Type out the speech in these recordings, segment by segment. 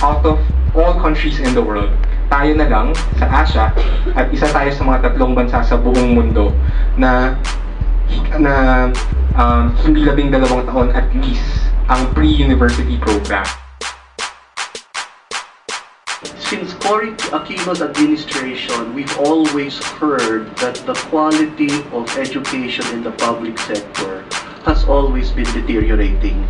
out of all countries in the world, tayo na lang sa Asia at isa tayo sa mga 3 bansa sa buong mundo na hindi 12 taon at least ang pre-university program. Since Cory Aquino's administration, we've always heard that the quality of education in the public sector has always been deteriorating.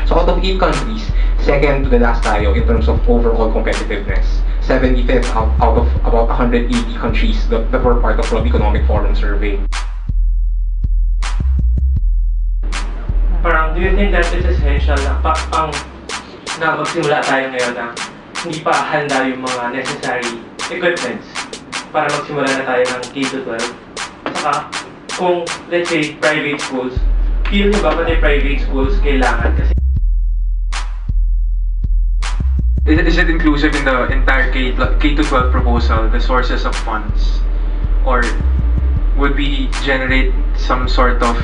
So out of 8 countries, second to the last tayo in terms of overall competitiveness. 75th out of about 180 countries that were part of World Economic Forum survey. Parang, do you think that it's essential na magsimula tayo ngayon na hindi pa handa yung mga necessary equipments para magsimula na tayo ng K-12? Saka, kung, let's say, private schools, feel nyo ba pati private schools kailangan? Kasi is it inclusive in the entire K-12 proposal, the sources of funds? Or would we generate some sort of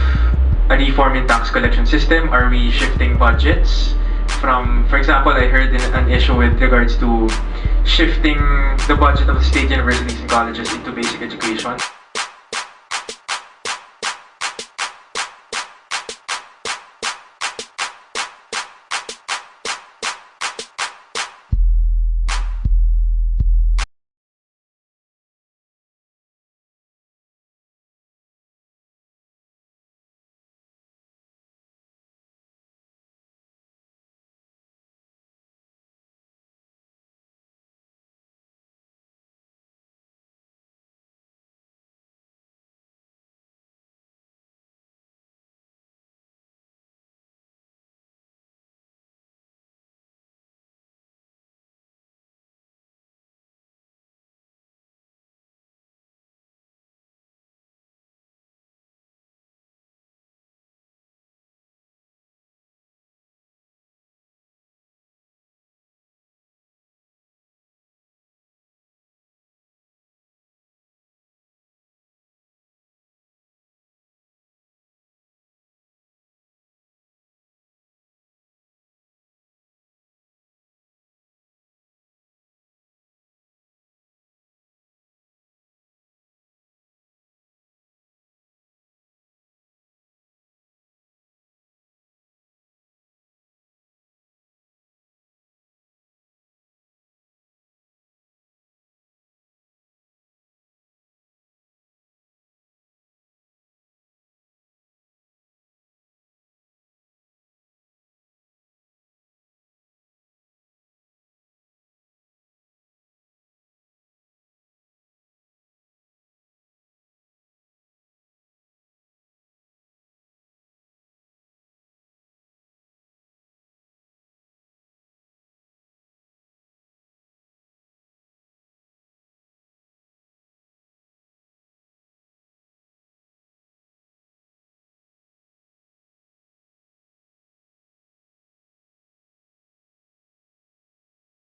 a reform in tax collection system? Are we shifting budgets from, for example, I heard an issue with regards to shifting the budget of the state universities and colleges into basic education?